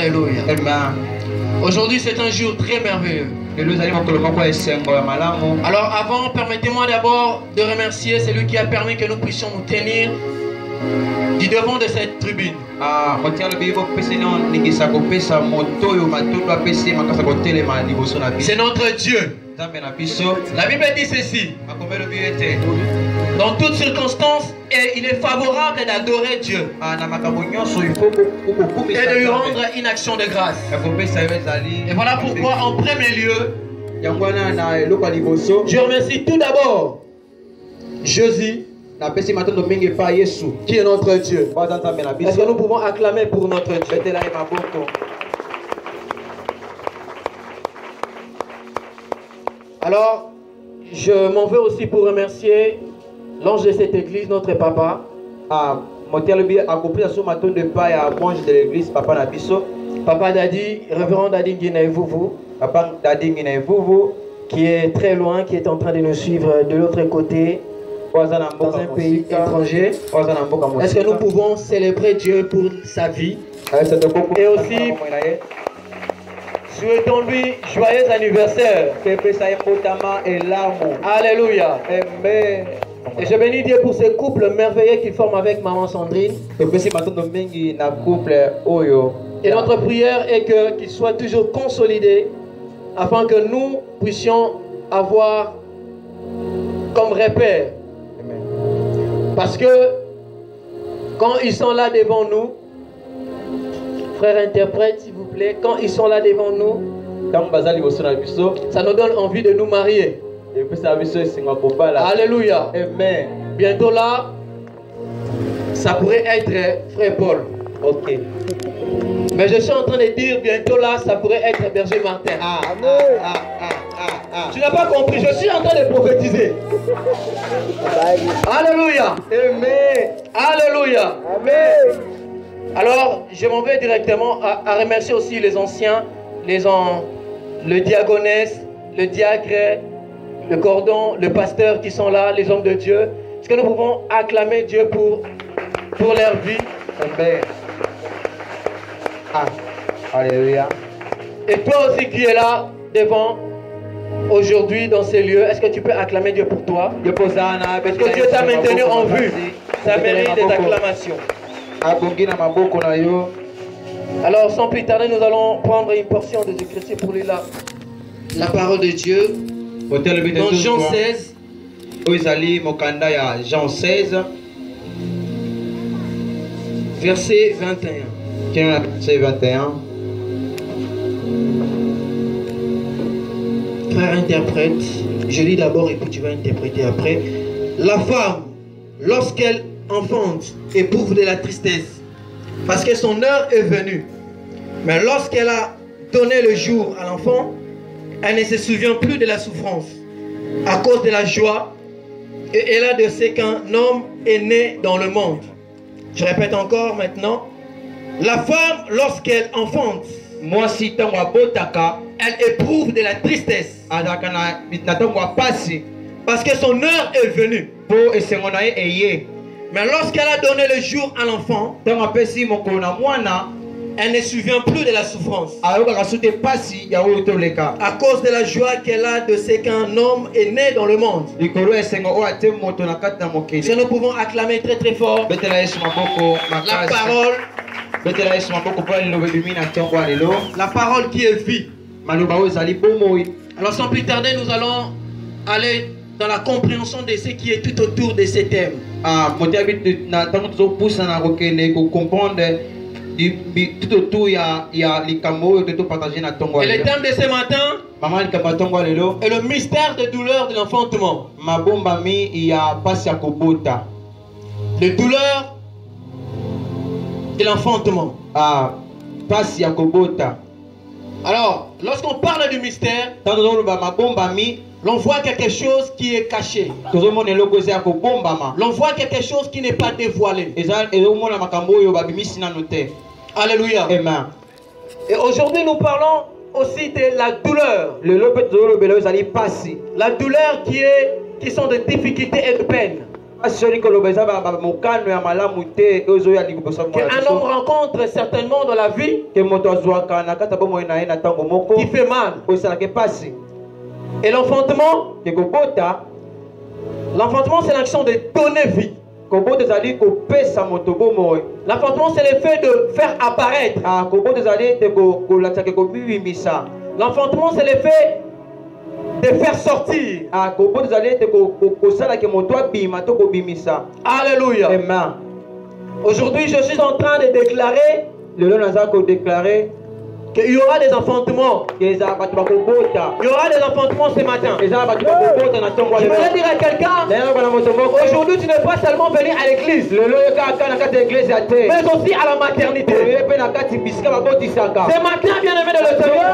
Alléluia. Amen. Aujourd'hui, c'est un jour très merveilleux. Alors avant, permettez-moi d'abord de remercier celui qui a permis que nous puissions nous tenir du devant de cette tribune. C'est notre Dieu. La Bible dit ceci: dans toutes circonstances, il est favorable d'adorer Dieu et de lui rendre une action de grâce. Et voilà pourquoi, en premier lieu, je remercie tout d'abord Jésus, qui est notre Dieu. Est-ce que nous pouvons acclamer pour notre Dieu? Alors, je m'en veux aussi pour remercier l'ange de cette église, notre papa. Papa Dadi, révérend Dadi Nguinaïvouvou, qui est très loin, qui est en train de nous suivre de l'autre côté, dans un pays étranger. Est-ce que nous pouvons célébrer Dieu pour sa vie? Et aussi, souhaitons-lui joyeux anniversaire. Alléluia. Amen. Et je bénis Dieu pour ce couple merveilleux qu'il forme avec maman Sandrine. Et notre prière est qu'il soit toujours consolidé afin que nous puissions avoir comme repère. Parce que quand ils sont là devant nous, frère interprète s'il vous plaît, quand ils sont là devant nous, ça nous donne envie de nous marier. Alléluia. Amen. Bientôt là, ça pourrait être frère Paul. Ok. Mais je suis en train de dire bientôt là, ça pourrait être berger Martin. Tu n'as pas compris, je suis en train de prophétiser. Alléluia. Amen. Alléluia. Amen. Alors, je m'en vais directement à remercier aussi les anciens, le diaconesse, le diacre, le cordon, le pasteur qui sont là, les hommes de Dieu. Est-ce que nous pouvons acclamer Dieu pour leur vie? Amen. Alléluia. Et toi aussi qui es là devant aujourd'hui dans ces lieux, est-ce que tu peux acclamer Dieu pour toi? Parce que Dieu t'a maintenu en vue. Ça mérite des acclamations. Alors sans plus tarder, nous allons prendre une portion des Écritures pour lire la parole de Dieu. Dans Jean 16. Jean 16. Verset 21. Verset 21. Frère interprète, je lis d'abord et puis tu vas interpréter après. La femme, lorsqu'elle enfante, éprouve de la tristesse, parce que son heure est venue. Mais lorsqu'elle a donné le jour à l'enfant, elle ne se souvient plus de la souffrance, à cause de la joie, et elle a de ce qu'un homme est né dans le monde. Je répète encore maintenant. La femme, lorsqu'elle enfante, elle éprouve de la tristesse, parce que son heure est venue. Mais lorsqu'elle a donné le jour à l'enfant, elle ne se souvient plus de la souffrance, à cause de la joie qu'elle a de ce qu'un homme est né dans le monde. Si nous pouvons acclamer très très fort la parole qui est vie. Alors sans plus tarder, nous allons aller dans la compréhension de ce qui est tout autour de ces thèmes. Et le thème de ce matin est le mystère de douleur de l'enfantement. Le douleur de l'enfantement. Alors, lorsqu'on parle du mystère, l'on voit quelque chose qui est caché. L'on voit quelque chose qui n'est pas dévoilé. Alléluia. Amen. Et aujourd'hui, nous parlons aussi de la douleur. La douleur qui sont de difficultés et de peine. qu'un homme rencontre certainement dans la vie qui fait mal. Et l'enfantement, c'est l'action de donner vie. L'enfantement, c'est le fait de faire apparaître. L'enfantement, c'est le fait de faire sortir. Alléluia. Amen. Aujourd'hui, je suis en train de déclarer qu'il y aura des enfantements. Il y aura des enfantements ce matin. Je voudrais dire à quelqu'un, aujourd'hui tu n'es pas seulement venu à l'église, mais aussi à la maternité. Ce matin, bien aimé de le Seigneur,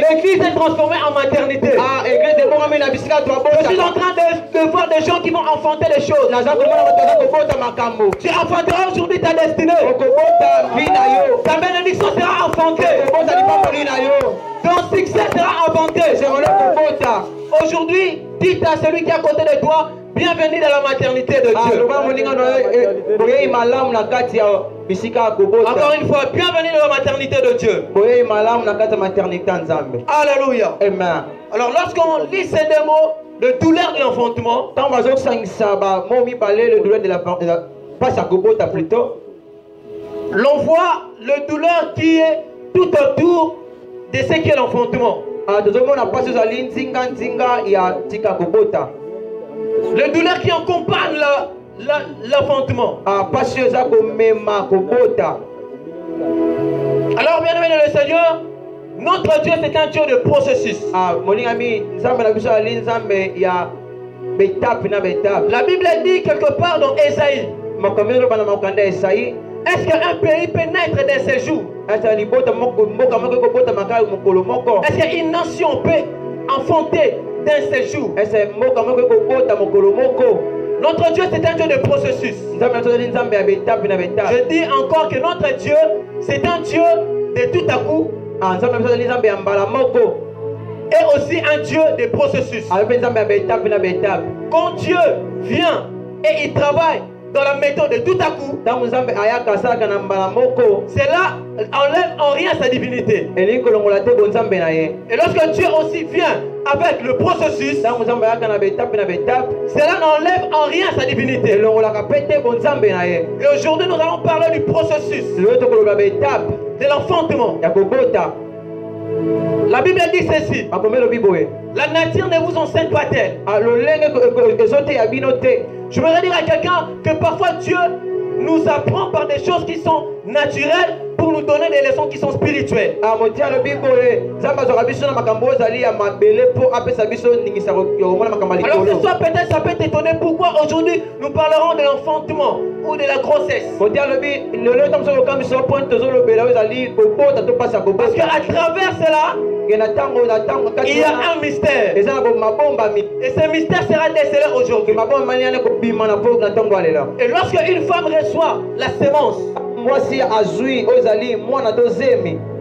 l'église est transformée en maternité. Je suis en train de voir des gens qui vont enfanter les choses. Tu enfanteras aujourd'hui ta destinée. Ta bénédiction sera enfantée. Ton succès sera inventé. Aujourd'hui, dites à celui qui est à côté de toi, bienvenue dans la maternité de Dieu. Encore une fois, bienvenue dans la maternité de Dieu. Alléluia. Amen. Alors lorsqu'on lit ces deux mots, le douleur de l'enfantement, l'on voit le douleur qui est tout autour de ce qui est l'enfantement. Le douleur qui accompagne l'enfantement. Alors bien aimé le Seigneur, notre Dieu c'est un Dieu de processus. La Bible dit quelque part dans Ésaïe, est-ce qu'un pays peut naître d'un séjour? Est-ce qu'une nation peut enfanter d'un séjour? Notre Dieu c'est un Dieu de processus. Je dis encore que notre Dieu c'est un Dieu de tout à coup et aussi un Dieu de processus. Quand Dieu vient et il travaille dans la méthode de tout à coup, cela enlève en rien sa divinité. Et lorsque Dieu aussi vient avec le processus, cela n'enlève en rien sa divinité. Et aujourd'hui nous allons parler du processus de l'enfantement. La Bible dit ceci: la nature ne vous enseigne pas-elle? Je voudrais dire à quelqu'un que parfois Dieu nous apprend par des choses qui sont naturelles pour nous donner des leçons qui sont spirituelles. Lorsque ce soit peut-être ça peut t'étonner pourquoi aujourd'hui nous parlerons de l'enfantement ou de la grossesse. Parce qu'à travers cela, il y a un mystère. Et ce mystère sera décelé aujourd'hui. Et lorsque une femme reçoit la sémence,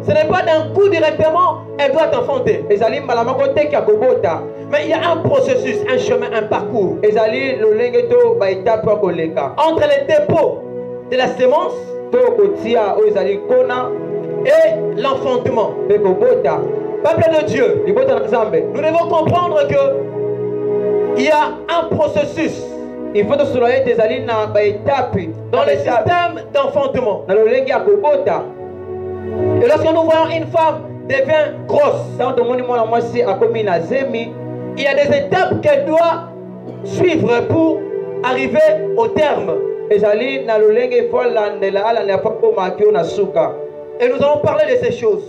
ce n'est pas d'un coup directement, elle doit enfanter. Mais il y a un processus, un chemin, un parcours. Entre les dépôts de la sémence et l'enfantement. Peuple de Dieu, nous devons comprendre que il y a un processus dans le système d'enfantement. Et lorsque nous voyons une femme devient grosse, il y a des étapes qu'elle doit suivre pour arriver au terme. Et nous allons parler de ces choses.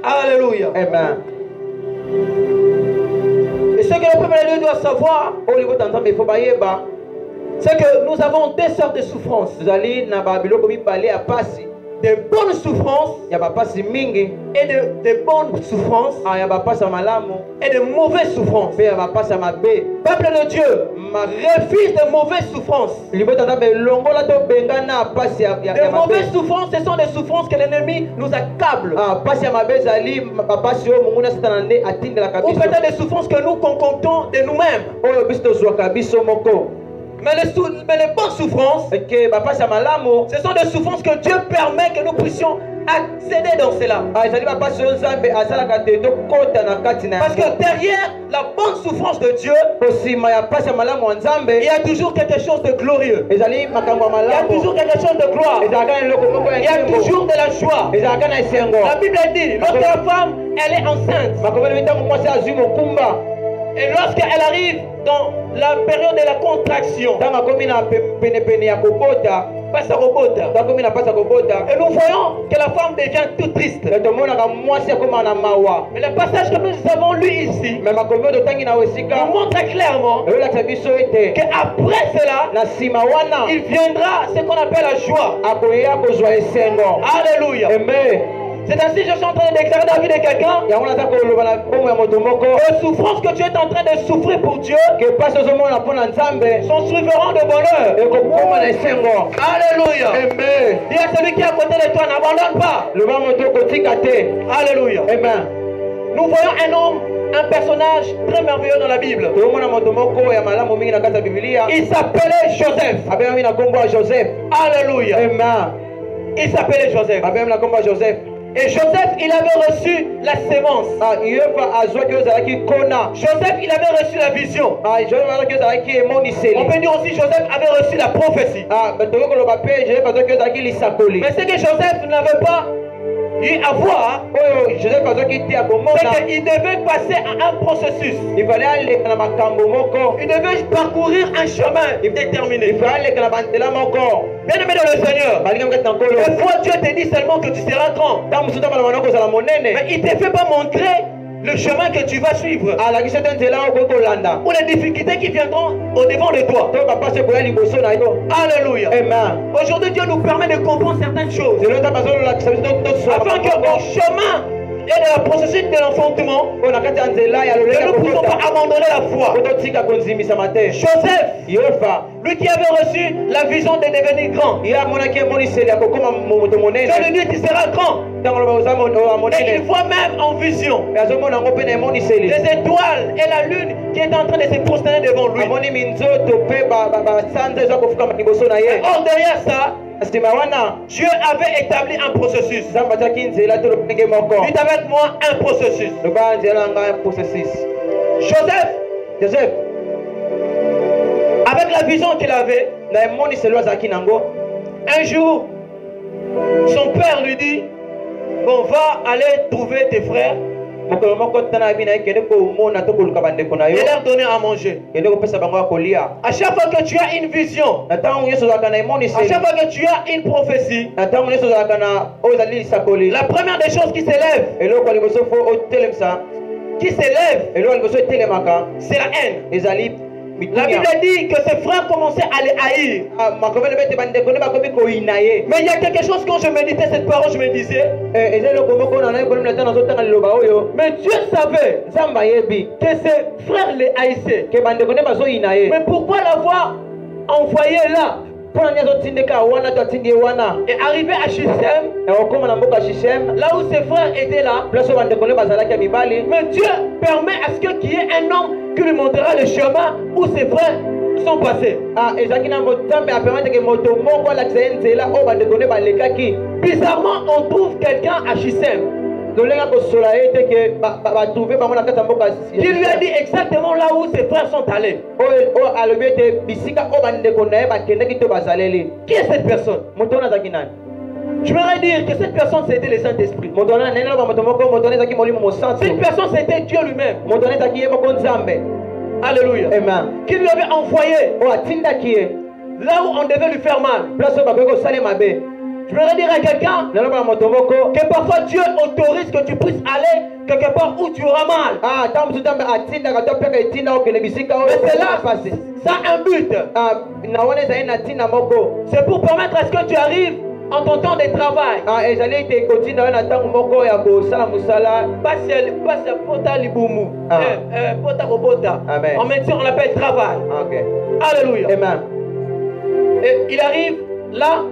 Alléluia. Amen. Et ce que le peuple de Dieu doit savoir, c'est que nous avons deux sortes de souffrances. de bonnes souffrances ya bapasi mingi et de bonnes souffrances ya bapasi ya malamu et de mauvaises souffrances. mpe ya bapasi ya mabe. Peuple de Dieu, refuse de mauvaises souffrances. libota nzambe longola tobenga na pasi ya De mauvaises souffrances, ce sont des souffrances que l'ennemi nous accable. pasi ya mabe ezali bapasi oyo monguna satana nde atindelaka Ou biso peut-être des souffrances que nous concoctons de nous-mêmes. oyo biso tozwaka biso moko. Mais les bonnes souffrances, ke bapasi ya malamu ce sont des souffrances que Dieu permet que nous puissions accéder dans cela. ezali bapasi oyo nzambe asalaka te tokɔta na kati na Parce que derrière la bonne souffrance de Dieu, kosima ya pasi ya malamu ya nzambe il y a toujours quelque chose de glorieux. ezali makambo ya Il y a malamu toujours quelque chose de gloire. ezalaka na eloko moko Il y ya a nzembo toujours de la joie. ezalaka na esengo. La Bible dit, lorsque la femme, elle est enceinte, makomeli ntango mwasi azwi mokumba et lorsqu'elle arrive dans la période de la contraction, ntango akomi na penepene ya kobota passe à robota, ntango akomi na pasi ya kobota et nous voyons que la femme devient toute triste. tomonaka mwasi akóma na mawa. Mais le passage que nous avons lu ici me makomi oyo totangi na esika nous montre clairement eyolakisa biso ete qu'après cela, na nsima wana il viendra ce qu'on appelle la joie. akoya kozwa esengo. Alléluia. Amen. C'est ainsi que je suis en train de déclarer la vie de quelqu'un. yango naza koloba na bomo ya moto moko Les souffrances que tu es en train de souffrir pour Dieu ke pasi ozomona mpo na nzambe sont suivront de bonheur. ekokóma na esengo. Alléluia. Amen. Dis à celui qui est à côté de toi, n'abandonne pas. loba moto kotika te. Alléluia. Amen. Nous voyons un homme, un personnage très merveilleux dans la Bible. tomona moto moko ya malamu mingi na kati ya bibilia Il s'appelait Joseph. abengami na nkombo ya joseph. Alléluia. Amen. Il s'appelait Joseph. abengami na nkombo ya joseph. Et Joseph, il avait reçu la sémence. yofa azwaki oyo ezalaki kona. Joseph, il avait reçu la vision. joseph azwaki oyo ezalaki On emoniseli. peut dire aussi Joseph avait reçu la prophétie. tokoki koloba mpe joseph azwaki oyo ezalaki lisakoli. Mais ce que Joseph n'avait pas eu à voir, oyo joseph azwaki te ya komona c'est qu'il devait passer à un processus. ifale aleka na makambo moko. Il devait parcourir un chemin déterminé. ifale aleka na banzela moko. Bien-aimé dans le Seigneur, balingi kati na nkolo. des fois Dieu te dit seulement que tu seras grand. ntango mosusu tamala na kozala monene. Mais il ne te fait pas montrer le chemin que tu vas suivre. alakisi te nzela okoki kolanda. Ou les difficultés qui viendront au devant de toi. to bapasi ekoya liboso na yo. Alléluia. amen. Aujourd'hui, Dieu nous permet de comprendre certaines choses. lelo nzambe azolakisa biso Afin qu'au chemin et dans le processus de l'enfantement, oyo na kati ya nzela ya que lolenge nous ne puissions pas abandonner la foi. po totika konzimisama te. Joseph, yofa lui qui avait reçu la vision de devenir grand, ye amonaki emoniseli ya kokóma moto Dieu monene. lui dit tu seras grand. ntango loba oza Et il monene voit même en vision azomona yango mpe na emoniseli. les étoiles et la lune qui est en train de se prosterner devant lui. amoni minzoto mpe basanza eza kofukama liboso na ye. Or derrière ça, nsima wana Dieu avait établi un processus. nzambe atiaki nzela to lolenge moko. Dites avec moi un processus. loba nzela na ngai processus. Joseph, avec la vision qu'il avait, na emoniseli oyo azalaki nango. un jour, son père lui dit, bon, va aller trouver tes frères mokolo moko tana bina ye kende komona to koluka bandeko na yo. et leur donner à manger. kende kopesa bango ya kolia. À chaque fois que tu as une vision, na ntango nyonso ozalaka na à emoniseli. chaque fois que tu as une prophétie, na ntango nyonso ozalaka na oyo ezali lisakoli. la première des choses qui s'élève, eloko ya liboso fo otelemisa. eloko ya liboso etelemaka c'est la haine. ezali La mitunya. Bible dit que ses frères commençaient à les haïr. makomele bete bandeko nde bakomi koyina ye. Mais il y a quelque chose, quand je méditais cette parole, je me disais, eza eloko moko na nayi kolimi na ntango nazotanga liloba oyo. mais Dieu savait nzambe ayebi que ses frères les haïssaient. ke bandeko nde bazoyina ye. Mais pourquoi l'avoir envoyé là mpona nini azotindika wana to atindi ye wana. et arrivé à Shichem, ekokóma na mboka shishem là où ses frères étaient là? place oyo bandeko nde bazalaki ya mibali. Mais Dieu permet à ce qu'il y ait un homme qui lui montrera le chemin où ses frères sont passés. ezalaki na nzambe apermettre ke moto moko alakisa ye nzela oyo bandeko nde balekaki. Bizarrement, on trouve quelqu'un à Shichem tolenga kosola ye te ke batrouve bango na kati ya mboka qui lui a dit exactement là où ses frères sont allés. oyo alobi ete bisika oyo bandeko na ye bakendaki to bazaleli. Qui est cette personne? moto wana azalaki nani? Je voudrais dire que cette personne c'était le Saint-Esprit. moto wana nene loba moto moko moto wana ezalaki molimo mosantu. Cette personne c'était Dieu lui-même. moto wana ezalaki ye moko nzambe. Alléluia. amen. Qui lui avait envoyé oyo atindaki ye là où on devait lui faire mal. place oyo bakoki kosala mabe. Je voudrais dire à quelqu'un naloba na moto moko que parfois Dieu autorise que tu puisses aller quelque part où tu auras mal. ntango mosusu nzambe atindaka to apeka etinda okende bisika oyo Mais c'est là, pasi. ça a un but. na wana ezali na ntina moko. C'est pour permettre à ce que tu arrives en ton temps de travail. Ezali te continue na tango moko ya kosala musala. Basi pota libumu. Pota kobota. En médecine on l'appelle travail. Okay. Alléluia. Amen. Et il arrive là,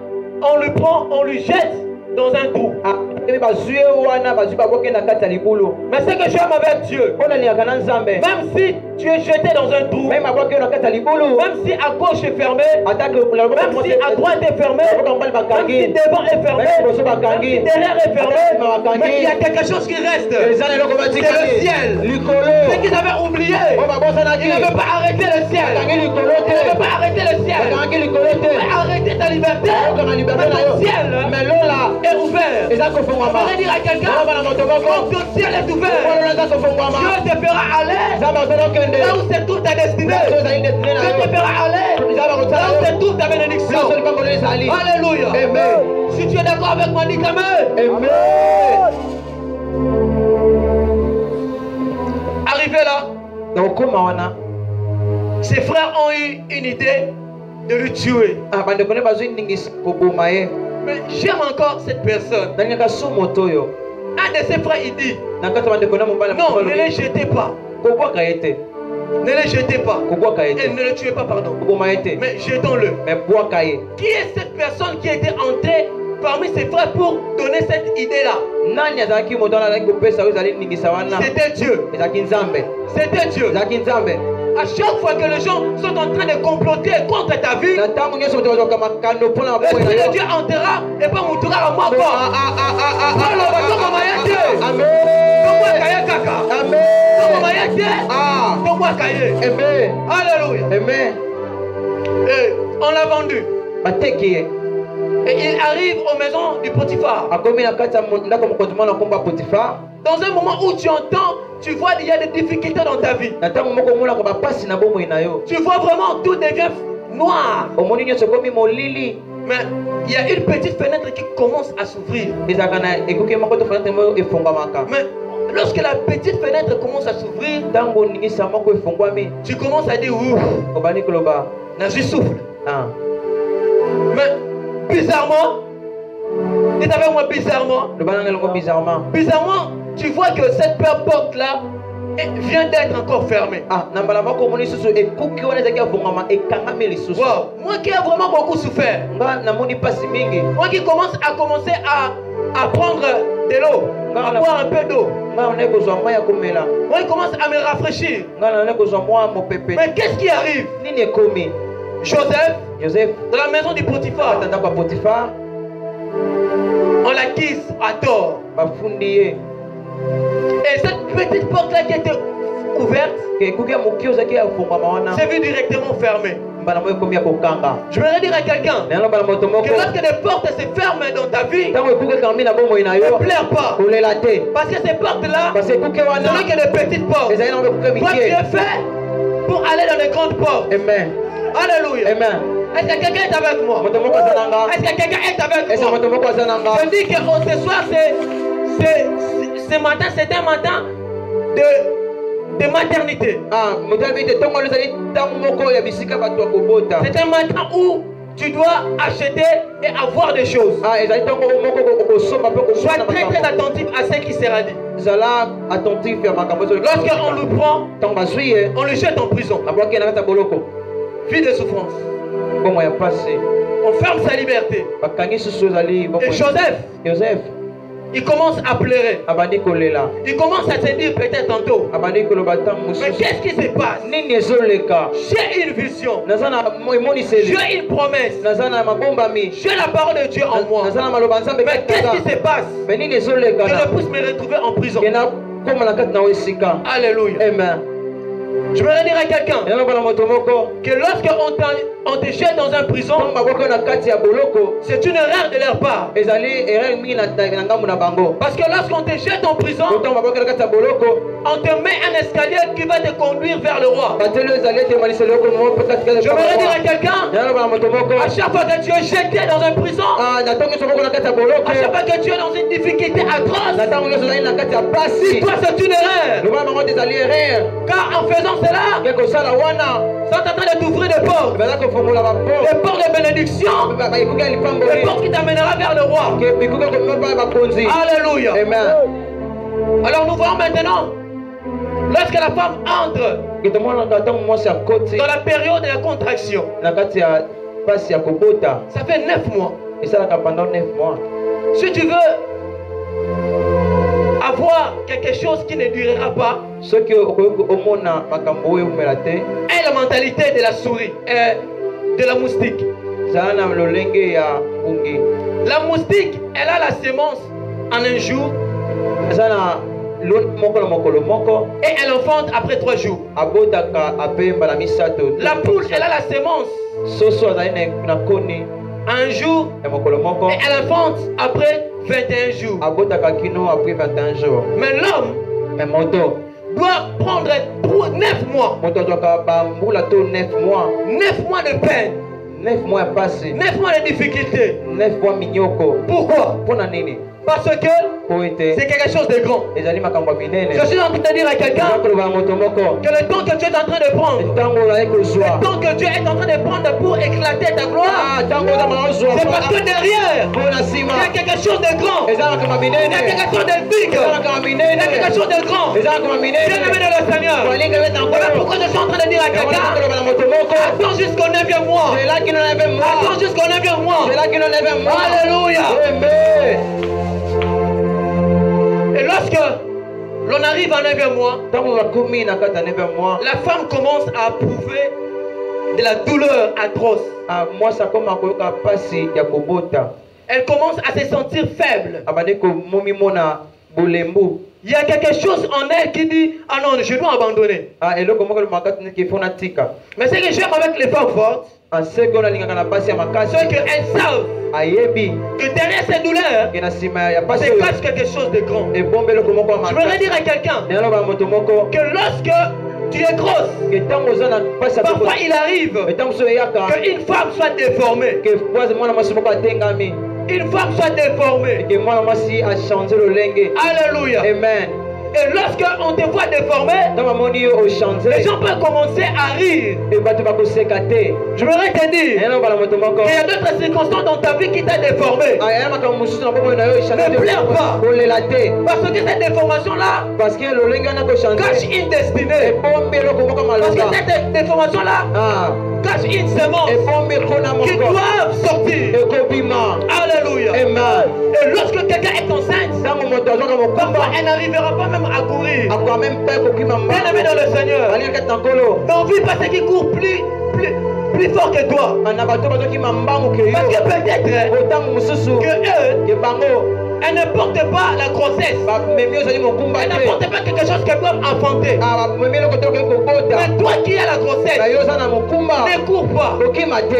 on le prend, on lui jette dans un trou. Mais c'est que j'aime avec Dieu. Même si tu es jeté dans un trou, même si à gauche est fermé, même si à droite est fermé, même si devant est fermé, même si derrière est fermé, mais il y a quelque chose qui reste. C'est le ciel. Ce qu'ils avaient oublié, ils ne veulent pas arrêter le ciel. Ils ne veulent pas arrêter le ciel. Arrêter ta liberté, mais ton ciel est ouvert. Je voudrais dire à quelqu'un, quand ton ciel est ouvert, Dieu te fera aller là où se trouve ta destinée. Dieu te fera aller là où se trouve ta bénédiction. Alléluia. Amen. Si tu es d'accord avec moi, dis Amen. Arrivé là, ses frères ont eu une idée de le tuer. Mais j'aime encore cette personne. Un de ses frères, il dit non, ne les jetez pas. Ne les jetez pas. Et ne le tuez pas, pardon. Mais jetons-le. Qui est cette personne qui était entrée parmi ses frères pour donner cette idée-là? C'était Dieu. C'était Dieu. À chaque fois que les gens sont en train de comploter contre ta vie, l'Esprit de Dieu entrera et pas montrera à moi. Alléluia. Et on l'a vendu. Et il arrive aux maisons du Potiphar. Dans un moment où tu entends, tu vois qu'il y a des difficultés dans ta vie. Tu vois vraiment tout devient noir. Mais il y a une petite fenêtre qui commence à s'ouvrir. Mais lorsque la petite fenêtre commence à s'ouvrir, tu commences à dire ouf, je souffle. Mais bizarrement, dites avec moi bizarrement, tu vois que cette porte-là vient d'être encore fermée. Wow. Moi qui ai vraiment beaucoup souffert, moi qui commence à prendre de l'eau, à boire un peu d'eau, moi qui commence à me rafraîchir. Mais qu'est-ce qui arrive? Joseph, dans la maison du Potiphar, on l'acquise à tort. Et cette petite porte-là qui était ouverte s'est vue directement fermée. Je voudrais dire à quelqu'un que lorsque des portes se ferment dans ta vie, ne pleure pas. Parce que ces portes-là, ce n'est que des petites portes. Toi, tu es fait pour aller dans les grandes portes. Amen. Alléluia. Amen. Est-ce que quelqu'un est avec moi? Est-ce que quelqu'un est avec moi? Je dis que ce soir, ce matin, c'est un matin de maternité. C'est un matin où tu dois acheter et avoir des choses. Sois très très attentif à ce qui sera dit. Lorsqu'on le prend, on le jette en prison. Vie de souffrance. On ferme sa liberté. Et Joseph, il commence à pleurer. Il commence à se dire peut-être tantôt, mais qu'est-ce qui se passe? J'ai une vision. J'ai une promesse. J'ai la parole de Dieu en moi. Mais qu'est-ce qui se passe? Que je puisse me retrouver en prison. Alléluia. Amen. Je voudrais dire à quelqu'un que lorsqu'on te jette dans une prison, c'est une erreur de leur part. Parce que lorsqu'on te jette en prison, on te met un escalier qui va te conduire vers le roi. Je voudrais dire à quelqu'un, à chaque fois que tu es jeté dans une prison, à chaque fois que tu es dans une difficulté atroce, toi c'est une erreur. Car en faisant cela, sont en train de t'ouvrir des portes. Des portes de bénédiction. Des portes qui t'amènera vers le roi. Alléluia. Amen. Alors nous voyons maintenant, lorsque la femme entre dans la période de la contraction, ça fait 9 mois. Si tu veux avoir quelque chose qui ne durera pas, est la mentalité de la souris, de la moustique. La moustique, elle a la sémence en un jour et elle enfante après 3 jours. La poule, elle a la sémence un jour et elle enfante après 21 jours. Mais l'homme doit prendre 9 mois. 9 mois de peine. 9 mois passés. 9 mois de difficultés. 9 mois mignoko. Pourquoi? Parce que c'est quelque chose de grand. Je suis en train de dire à quelqu'un que le temps que Dieu est en train de prendre, le temps que Dieu est en train de prendre pour éclater ta gloire, c'est parce que derrière, il y a quelque chose de grand. Il y a quelque chose de big. Il y a quelque chose de grand. Bien-aimé de le Seigneur. Voilà pourquoi je suis en train de dire à quelqu'un, attends jusqu'au 9e mois. Attends jusqu'au 9e mois. Alléluia. Et lorsque l'on arrive en 9e mois, la femme commence à éprouver de la douleur atroce. Elle commence à se sentir faible. Il y a quelque chose en elle qui dit, ah non, je dois abandonner. Mais ce que j'aime avec les femmes fortes, c'est qu'elles savent que derrière ces douleurs se cache quelque chose de grand. Je voudrais dire à quelqu'un que lorsque tu es grosse, parfois il arrive qu'une femme soit déformée. Une femme soit déformée. Alléluia. Amen. Et lorsqu'on te voit déformé, les gens peuvent commencer à rire. Je voudrais te dire qu'il y a d'autres circonstances dans ta vie qui t'ont déformé. Ne pleure pas. Parce que cette déformation-là cache une destinée. Parce que cette déformation-là cache une semence qui doit sortir. Alléluia. Et lorsque quelqu'un est enceinte, parfois elle n'arrivera pas même à courir. Bien-aimé dans le Seigneur, n'envie pas ceux qui courent plus fort que toi. Parce que peut-être que eux, elle ne porte pas la grossesse. Elle ne porte pas quelque chose qu'elle doit enfanter. Mais toi qui as la grossesse, ne cours pas.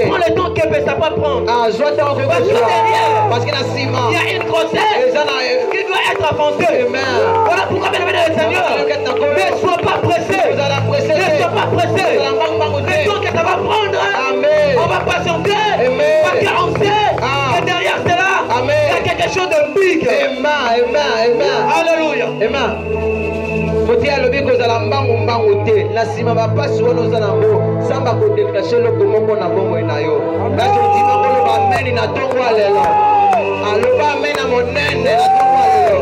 Prends le temps que ça va prendre. Parce que derrière, il y a une grossesse qui doit être enfantée. Voilà pourquoi, bien-aimé dans le Seigneur, ne sois pas pressé. Ne sois pas pressé. Le temps que ça va prendre, on va patienter. Parce qu'on sait que derrière cela, il y a quelque chose de big. Alléluia. Côté à l'objet que la mbangu te la sima va pas sur nos anambo samba ko déclencher le komoko na bongo na yo na to tima ko lo ba meni na tongo alelo alo ba mena monene na tongo alelo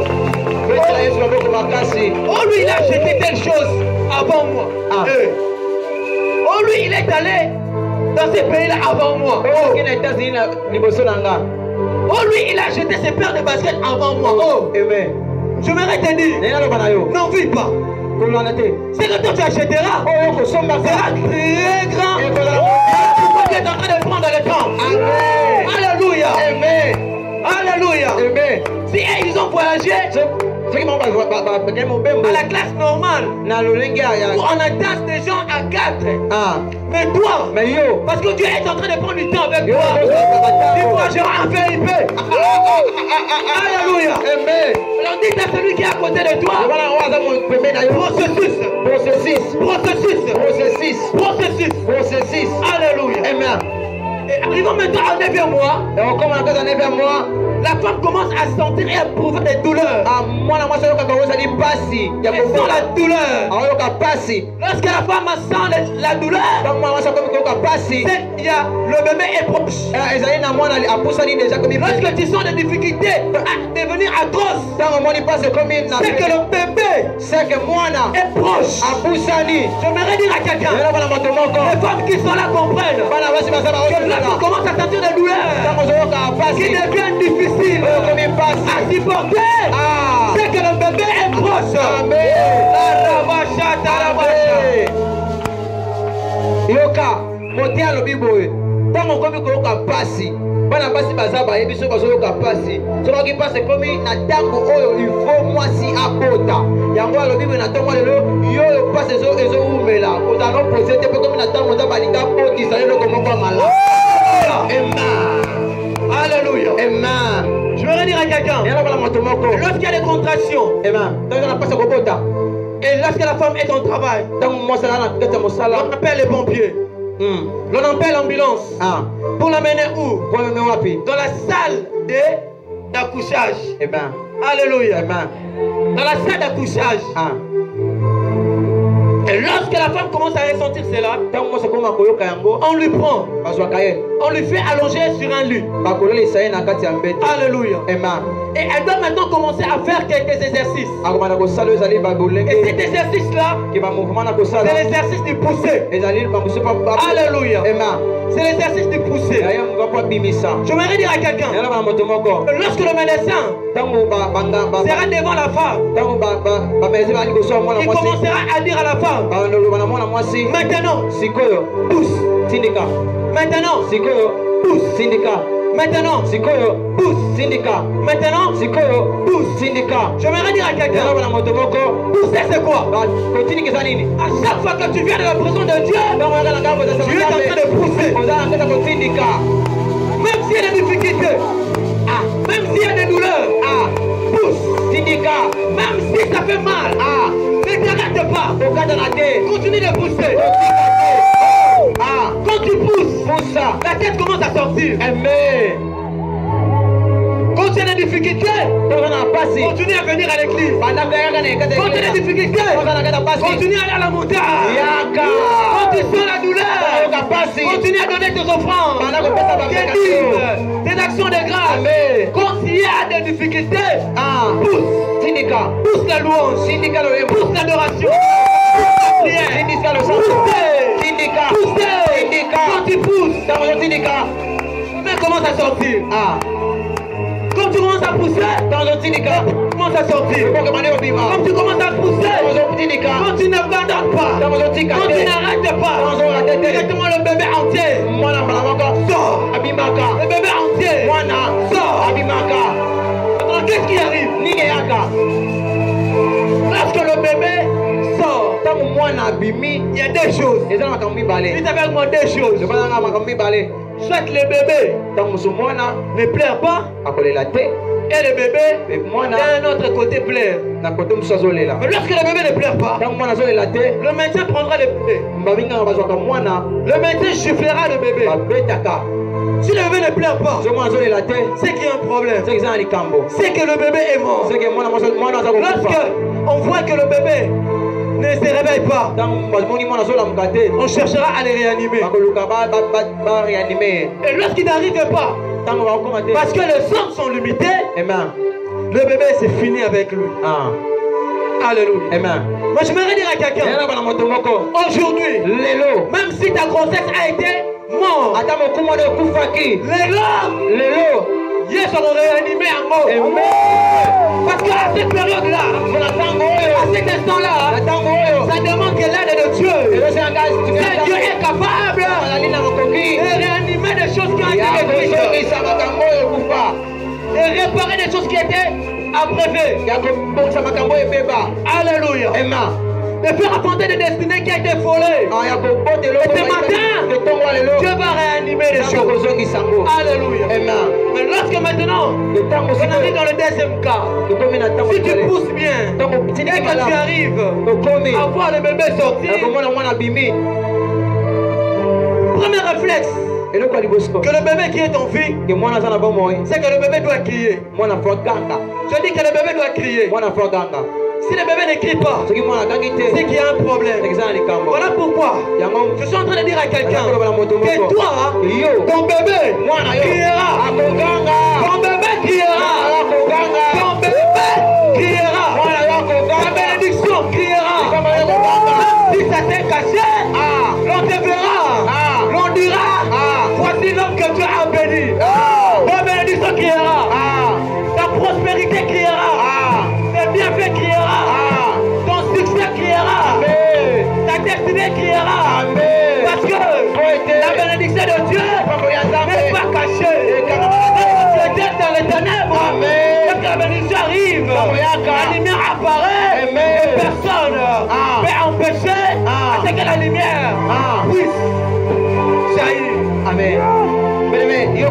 Petla Yesu ba ko makasi. Oh lui il a jeté telle chose avant moi. Oh lui il est allé dans ces pays-là avant moi. Oh qui na États-Unis na liboso nanga. Oh lui il a jeté ses paires de basket avant moi. Oh amen. Je voudrais te dire, n'en vis pas. C'est que toi tu achèteras. C'est très grand. Pourquoi tu es en train de prendre le temps? Alléluia. Alléluia. Si ils ont voyagé à la classe normale, où on attache des gens à 4. Mais toi, parce que Dieu est en train de prendre du temps avec toi, tu voyageras en VIP. Alléluia. Alors dites à celui qui est à côté de toi, processus. Alléluia. Et arrivons maintenant au 9e mois. La femme commence à sentir et à éprouver des douleurs. Elle sent la douleur. Lorsque la femme sent la douleur, il y a le bébé est proche. Lorsque tu sens des difficultés à devenir atroces, c'est que le bébé est proche. J'aimerais dire à quelqu'un, les femmes qui sont là comprennent que lorsqu'on commence à sentir des douleurs qui deviennent difficiles à supporter, c'est que le bébé est proche. Yoka, motia lobi boy. Tango komi koyoka pasi. Bana basi baza bayebi so bazoyoka pasi. Soki pasi komi na tango oyo il faut moi si abota. Yango alobi boy na tango lelo yo pasi ezo umela. Ozano posete pe komi na tango za balinga poti sa lelo komo kwa mala. Amen. Alléluia. Amen. Je veux dire à quelqu'un, lorsqu'il y a des contractions, et lorsque la femme est en travail, on appelle les pompiers. On appelle l'ambulance. Pour l'amener où? Dans la salle d'accouchage. Alléluia. Dans la salle d'accouchage. Et lorsque la femme commence à ressentir cela, on lui prend, on lui fait allonger sur un lit. Alléluia. Et elle doit maintenant commencer à faire quelques exercices. Et cet exercice-là, c'est l'exercice du poussé. Alléluia. C'est l'exercice du poussé. J'aimerais dire à quelqu'un, lorsque le médecin sera devant la femme, il commencera à dire à la femme, maintenant, pousse. Maintenant, pousse. Maintenant, pousse. Maintenant, pousse. J'aimerais dire à quelqu'un, pousser c'est quoi? À chaque fois que tu viens de la présence de Dieu, tu es en train de pousser. Même s'il y a des difficultés, même s'il y a des douleurs, pousse. Même si ça fait mal, ne t'arrête pas. Continue de pousser. Quand tu pousses, la tête commence à sortir. Quand tu as des difficultés, continue à venir à l'église. Quand tu as des difficultés, continue à aller à la montagne. Quand tu sens la douleur, continue à donner tes offrandes, tes livres, tes actions de grâce. Quand il y a des difficultés, pousse la louange, pousse l'adoration, quand tu pousses, mais commence à sortir. Quand tu commences à pousser, commence à sortir. Quand tu commences à pousser, quand tu n'abandonnes pas, quand tu n'arrêtes pas, directement le bébé entier sort. Le bébé entier sort. Maintenant, qu'est-ce qui arrive? Lorsque le bébé sort, il y a deux choses. Dites avec moi deux choses. Soit le bébé ne pleure pas, et le bébé d'un autre côté pleure. Mais lorsque le bébé ne pleure pas, le médecin prendra le bébé. Le médecin chiffrera le bébé. Si le bébé ne pleure pas, c'est qu'il y a un problème. C'est que le bébé est mort. Lorsque on voit que le bébé ne se réveille pas, on cherchera à les réanimer. Et lorsqu'il n'arrive pas, parce que les hommes sont limités, le bébé c'est fini avec lui. Alléluia. Moi je voudrais dire à quelqu'un, aujourd'hui, même si ta grossesse a été morte, Dieu sera réanimé en mort. Parce qu'à cette période-là, à cet instant-là, ça demande que l'aide de Dieu. Que Dieu est capable de réanimer des choses qui ont été détruites. Et réparer des choses qui étaient abrévées. Alléluia. De faire affronter des destinées qui ont été volées. Et ce matin, Dieu va réanimer les choses. Alléluia. Mais lorsque maintenant, on arrive dans le deuxième cas, si tu pousses bien, et que tu arrives à voir le bébé sortir, premier réflexe, que le bébé qui est en vie, c'est que le bébé doit crier. Je dis que le bébé doit crier. Si le bébé ne crie pas, c'est qu'il y a un problème. Voilà pourquoi je suis en train de dire à quelqu'un que toi, ton bébé criera. Ton bébé criera. Ton bébé criera. Ta bénédiction criera. Si ça t'est caché, l'on te verra. L'on dira, voici l'homme que Dieu a béni. Ta bénédiction criera. Ta prospérité criera. Tes bienfaits criera. Ton succès criera. Ta destinée criera. Parce que la bénédiction de Dieu n'est pas cachée. Tu étais dans les ténèbres. Quand la bénédiction arrive, la lumière apparaît. Et personne peut empêcher à ce que la lumière puisse jaillir. Amen. Dis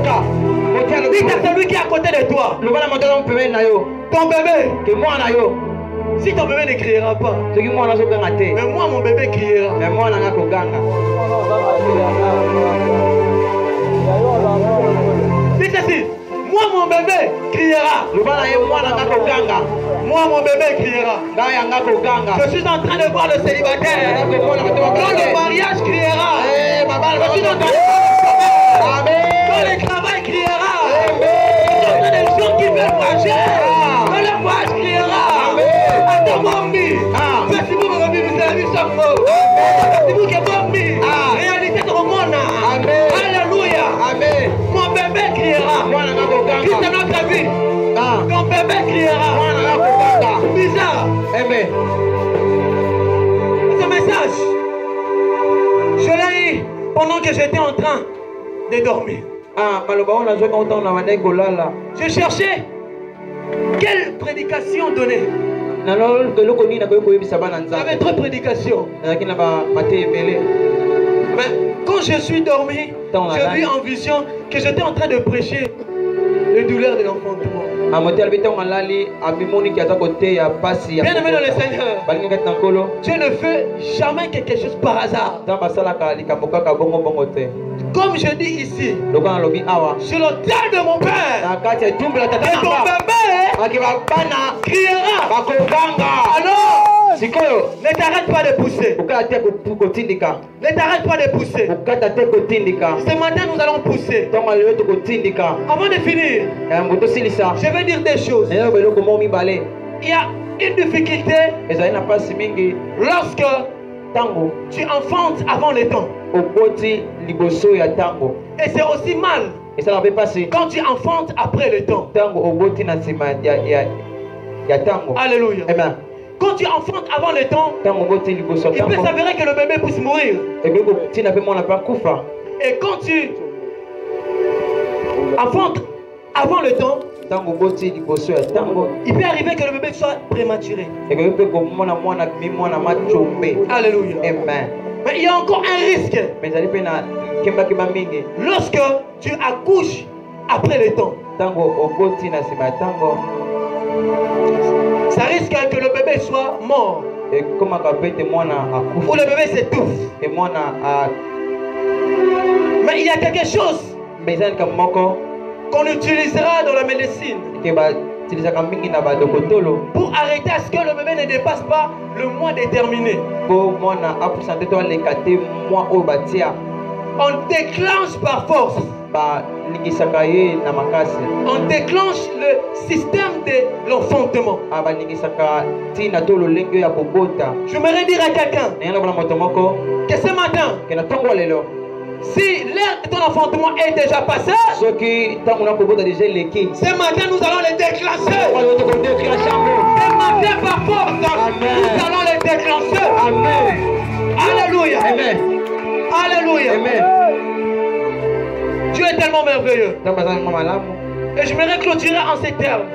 à celui qui est à côté de toi, ton bébé, si ton bébé ne criera pas, mais moi mon bébé criera. Dis ceci, moi mon bébé criera. Moi mon bébé criera. Je suis en train de voir le célibataire. Quand le mariage criera. Je suis en train de voir quand le travail criera. Quand les gens qui veulent voyager. Quand le voyage criera. Attends-moi, faites-vous me revivre, vous avez vu ça. Faites-vous que mommi. Réalité de mon monde. Alléluia. Mon bébé criera. Christ est notre vie. Ton bébé criera. Bizarre. Ce message, je l'ai eu pendant que j'étais en train de dormir. Je cherchais quelle prédication donner. J'avais trop de prédications. Mais quand je suis dormi, j'ai vu en vision que j'étais en train de prêcher les douleurs de l'enfantement. Bien-aimé dans le Seigneur, Dieu ne fait jamais quelque chose par hasard. Comme je dis ici, sur le terre de mon Père, et ton bébé criera. Alors, ne t'arrête pas de pousser. Ne t'arrête pas de pousser. Ce matin, nous allons pousser. Avant de finir, je vais dire des choses. Il y a une difficulté lorsque tu enfantes avant le temps. Et c'est aussi mal quand tu enfantes après le temps. Alléluia. Amen. Quand tu enfantes avant le temps, il peut s'avérer que le bébé puisse mourir. Et quand tu enfantes avant le temps, il peut arriver que le bébé soit prématuré. Alléluia. Amen. Mais il y a encore un risque. Lorsque tu accouches après le temps, ça risque que le bébé soit mort. Ou le bébé s'étouffe. Mais il y a quelque chose qu'on utilisera dans la médecine pour arrêter à ce que le bébé ne dépasse pas le mois déterminé. On déclenche par force. On déclenche le système de l'enfantement. J'aimerais dire à quelqu'un que ce matin, si l'heure de ton enfantement est déjà passée, ce matin nous allons le déclencher. Ce matin par force, nous allons le déclencher. Amen. Alléluia. Amen. Alléluia. Amen. Dieu est tellement merveilleux. Et je me clôturer en ces termes.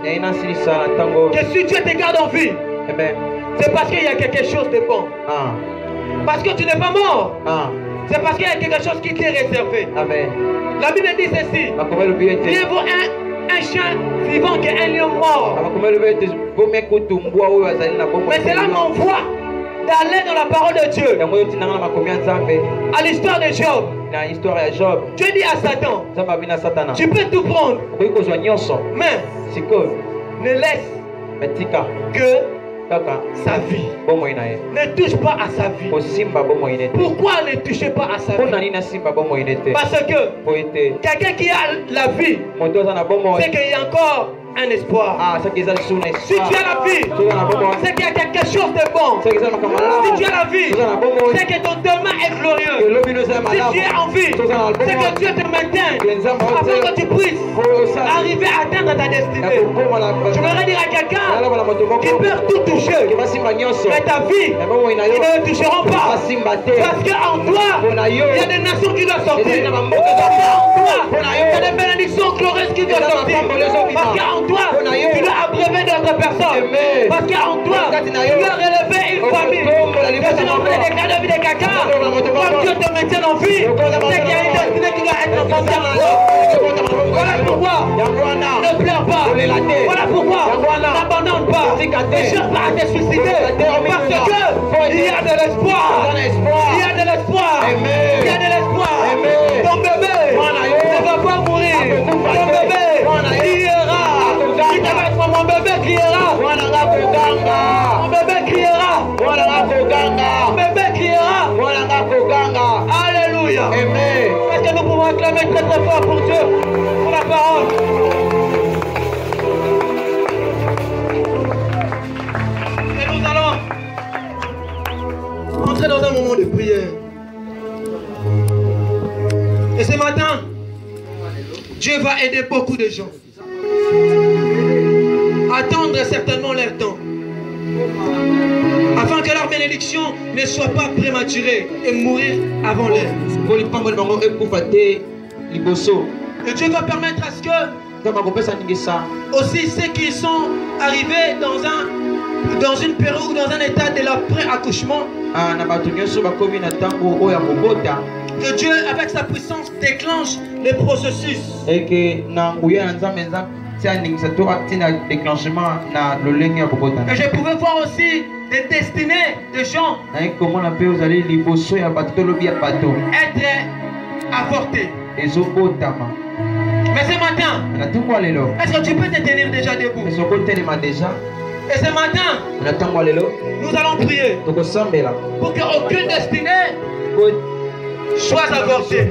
Que si Dieu te garde en vie, c'est parce qu'il y a quelque chose de bon. Parce que tu n'es pas mort. C'est parce qu'il y a quelque chose qui t'est réservé. Amen. La Bible dit ceci. Mieux vaut un chien vivant qu'un lion mort. Mais cela m'envoie d'aller dans la parole de Dieu. À l'histoire de Job, Dieu dit à Satan, tu peux tout prendre, mais ne laisse que sa vie. Ne touche pas à sa vie. Pourquoi ne touchez pas à sa vie? Parce que quelqu'un qui a la vie, c'est qu'il y a encore un espoir. Si tu as la vie, c'est qu'il y a quelque chose de bon. Si tu as la vie, c'est que ton demain est glorieux. Si tu es en vie, c'est que Dieu te maintient afin que tu puisses arriver à atteindre ta destinée. Je voudrais dire à quelqu'un qui peut tout toucher, mais ta vie, ils ne le toucheront pas. Parce qu'en toi, il y a des nations qui doivent sortir. En toi, il y a des bénédictions glorieuses qui doivent sortir. Parce qu'en toi, tu dois abreuver d'autres personnes. Parce qu'en toi, tu dois relever une famille. Je suis en train de déclarer la vie de quelqu'un. Comme Dieu te maintient en vie, c'est qu'il y a une destinée qui doit être ensemble. Voilà pourquoi ne pleure pas. Voilà pourquoi n'abandonne pas. Ne cherche pas à te suicider. Parce qu'il y a de l'espoir. Il y a de l'espoir. Il y a de l'espoir. Ton bébé ne va pas mourir. Ton bébé criera. Si tu vas être mon bébé criera. Mon bébé criera. Mon bébé criera. Alléluia. Est-ce que nous pouvons acclamer très très fort pour Dieu, pour la parole? Et nous allons entrer dans un moment de prière. Et ce matin, Dieu va aider beaucoup de gens. Attendre certainement leur temps. Afin que leur bénédiction ne soit pas prématurée et mourir avant l'heure. Et Dieu va permettre à ce que aussi ceux qui sont arrivés dans une période ou dans un état de l'après-accouchement, que Dieu avec sa puissance déclenche les processus. Et je pouvais voir aussi des destinées de gens être avortés. Mais ce matin, est-ce que tu peux te tenir déjà debout? Et ce matin, nous allons prier pour qu'aucune destinée soit avortée.